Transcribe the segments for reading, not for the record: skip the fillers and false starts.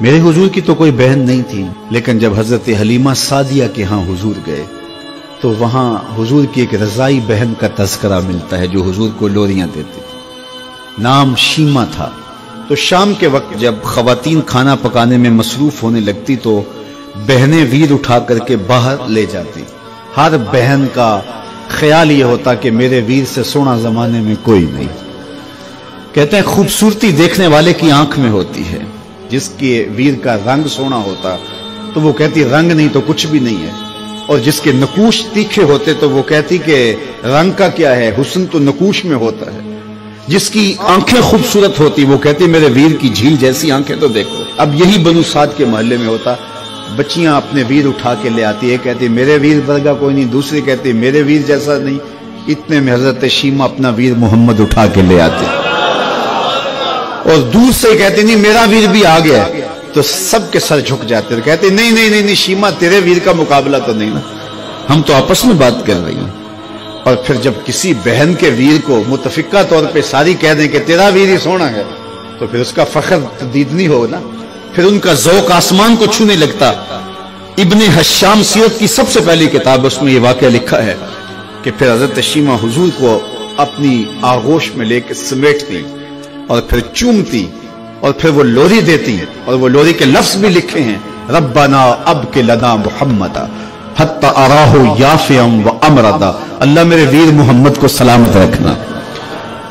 میرے हुजूर की तो कोई बहन नहीं थी, लेकिन जब हजरत हलीमा सादिया के यहाँ हुजूर गए तो वहां हुजूर की एक रजाई बहन का तज़किरा मिलता है जो हुजूर को लोरियां देती थी। नाम शीमा था। तो शाम के वक्त जब खवातीन खाना पकाने में मसरूफ होने लगती तो बहनें वीर उठा करके बाहर ले जाती। हर बहन का ख्याल ये होता कि मेरे वीर से सोना जमाने में कोई नहीं। कहते हैं खूबसूरती देखने वाले की आंख में होती है। जिसके वीर का रंग सोना होता तो वो कहती रंग नहीं तो कुछ भी नहीं है, और जिसके नकूश तीखे होते तो वो कहती कि रंग का क्या है, हुस्न तो नकूश में होता है। जिसकी आंखें खूबसूरत होती वो कहती मेरे वीर की झील जैसी आंखें तो देखो। अब यही बनु साद के मोहल्ले में होता, बच्चियां अपने वीर उठा के ले आती है, कहती मेरे वीर वर्गा कोई नहीं, दूसरी कहती मेरे वीर जैसा नहीं। इतने में हजरत शीमा अपना वीर मोहम्मद उठा के ले आते और दूर से कहते नहीं मेरा वीर भी आ गया, तो सबके सर झुक जाते थे, कहते नहीं नहीं नहीं नहीं शीमा तेरे वीर का मुकाबला तो नहीं ना, हम तो आपस में बात कर रही हैं। और फिर जब किसी बहन के वीर को मुतफिका तौर पे सारी कह दें कि तेरा वीर ही सोना है, तो फिर उसका फख्र तदीदनी हो ना, फिर उनका ज़ौक़ आसमान को छूने लगता। इब्ने हश्शाम सीरत की सबसे पहली किताब, उसमें यह वाक़या लिखा है कि फिर हजरत शीमा हुजूर को अपनी आगोश में लेकर समेटती और फिर चूमती और फिर वो लोरी देती, और वो लोरी के लफ्ज भी लिखे हैं, रब्बना अब के लना मुहम्मदा हत्ता अराहु याफियम व अमरदा, अल्लाह मेरे वीर मोहम्मद को सलामत रखना।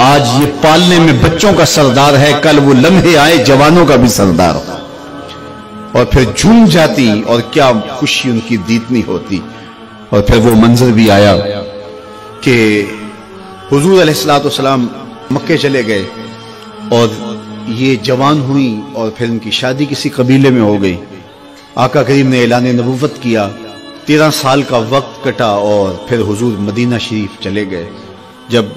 आज ये पालने में बच्चों का सरदार है, कल वो लम्हे आए जवानों का भी सरदार हो। और फिर झूम जाती और क्या खुशी उनकी दीदनी होती। और फिर वो मंजर भी आया कि हुजूर अलैहिस्सलाम मक्के चले गए और ये जवान हुई और फिर उनकी शादी किसी कबीले में हो गई। आका करीम ने ऐलान नबुव्वत किया, 13 साल का वक्त कटा और फिर हुजूर मदीना शरीफ चले गए। जब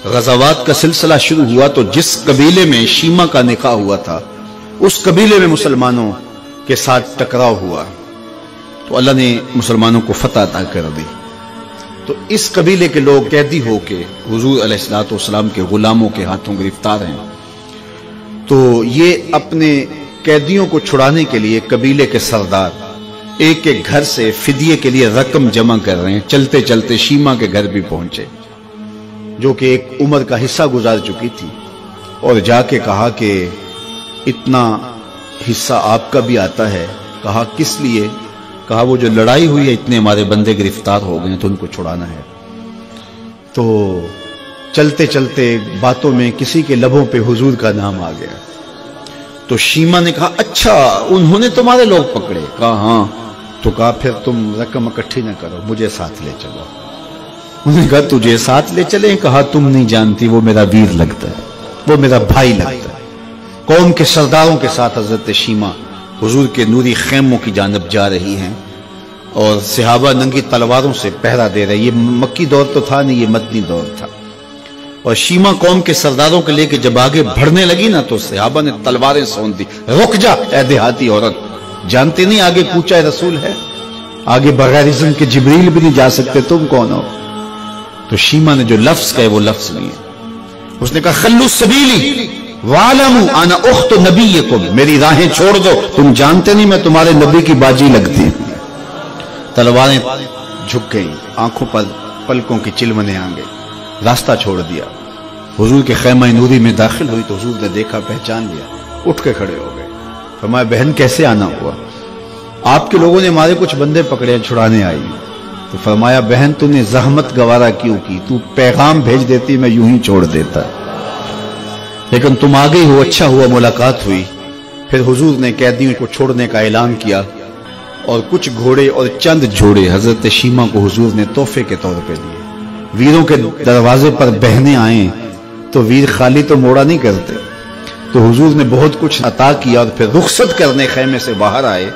गज़ावात का सिलसिला शुरू हुआ तो जिस कबीले में शीमा का निकाह हुआ था उस कबीले में मुसलमानों के साथ टकराव हुआ तो अल्लाह ने मुसलमानों को फतह अता कर दी। तो इस कबीले के लोग कैदी होके हुजूर अलैहिस्सलाम के गुलामों के हाथों गिरफ्तार हैं। तो ये अपने कैदियों को छुड़ाने के लिए कबीले के सरदार एक एक घर से फिदिये के लिए रकम जमा कर रहे हैं। चलते चलते शीमा के घर भी पहुंचे जो कि एक उम्र का हिस्सा गुजार चुकी थी, और जाके कहा कि इतना हिस्सा आपका भी आता है। कहा किस लिए? कहा वो जो लड़ाई हुई है इतने हमारे बंदे गिरफ्तार हो गए तो उनको छुड़ाना है। तो चलते चलते बातों में किसी के लबों पे हुजूर का नाम आ गया। तो शीमा ने कहा अच्छा उन्होंने तुम्हारे लोग पकड़े? कहा हाँ। तो कहा फिर तुम रकम इकट्ठी ना करो, मुझे साथ ले चलो। उन्होंने कहा तुझे साथ ले चले? कहा तुम नहीं जानती वो मेरा वीर लगता है, वो मेरा भाई लगता है। कौम के सरदारों के साथ हजरत शीमा हुजूर के नूरी खेमों की जानब जा रही हैं और सहाबा नंगी तलवारों से पहरा दे रहे। ये मक्की दौर तो था नहीं, ये मदनी दौर था। और शीमा कौम के सरदारों के लेके जब आगे बढ़ने लगी ना तो सहाबा ने तलवारें सौंप दी। रुक जा ए देहाती औरत, जानते नहीं आगे पूछा रसूल है, आगे बगैर इज़्न के जिब्रील भी नहीं जा सकते, तुम कौन हो? तो शीमा ने जो लफ्ज कहे वो लफ्ज नहीं है। उसने कहा खल्लू सबीली वालमू आना उख्त नबीयकुम, मेरी राहें छोड़ दो, तुम जानते नहीं मैं तुम्हारे नबी की बाजी लगती हूं। तलवारें झुक गई, आंखों पर पलकों की चिलमने आ गई, रास्ता छोड़ दिया। हुजूर के खैमा नूरी में दाखिल हुई तो हुजूर ने देखा, पहचान लिया, उठ के खड़े हो गए। फरमाया बहन कैसे आना हुआ? आपके लोगों ने हमारे कुछ बंदे पकड़े, छुड़ाने आई। तो फरमाया बहन तूने जहमत गवारा क्यों की? तू पैगाम भेज देती मैं यूं ही छोड़ देता, लेकिन तुम आ गई हो, अच्छा हुआ मुलाकात हुई। फिर हुजूर ने कैदियों को छोड़ने का ऐलान किया और कुछ घोड़े और चंद जोड़े हजरत शीमा को हुजूर ने तोहफे के तौर पे दिए। वीरों के दरवाजे पर बहने आए तो वीर खाली तो मोड़ा नहीं करते, तो हुजूर ने बहुत कुछ अता किया। और फिर रुखसत करने खैमे से बाहर आए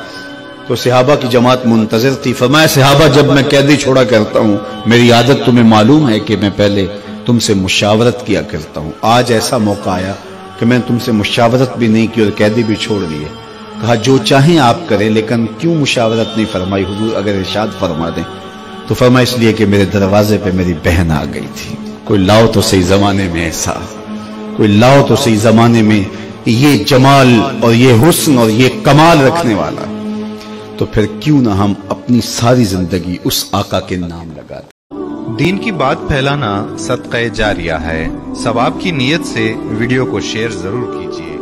तो सहाबा की जमात मुंतजिर थी। फरमाया सहाबा जब मैं कैदी छोड़ा करता हूं मेरी आदत तुम्हें मालूम है कि मैं पहले तुमसे मुशावरत किया करता हूं। आज ऐसा मौका आया कि मैंने तुमसे मुशावरत भी नहीं की और कैदी भी छोड़ दिए। कहा जो चाहें आप करें, लेकिन क्यों मुशावरत नहीं फरमाई हुजूर? अगर इरशाद फरमा दें। तो फरमाया इसलिए कि मेरे दरवाजे पे मेरी बहन आ गई थी। कोई लाओ तो सही जमाने में ऐसा, कोई लाओ तो सही जमाने में یہ جمال اور یہ حسن اور یہ کمال رکھنے والا، تو پھر کیوں نہ ہم اپنی ساری زندگی اس آقا کے نام لگاتے۔ دین کی بات پھیلانا صدقہ جاریہ ہے، ثواب کی نیت سے ویڈیو کو شیئر ضرور کیجیے۔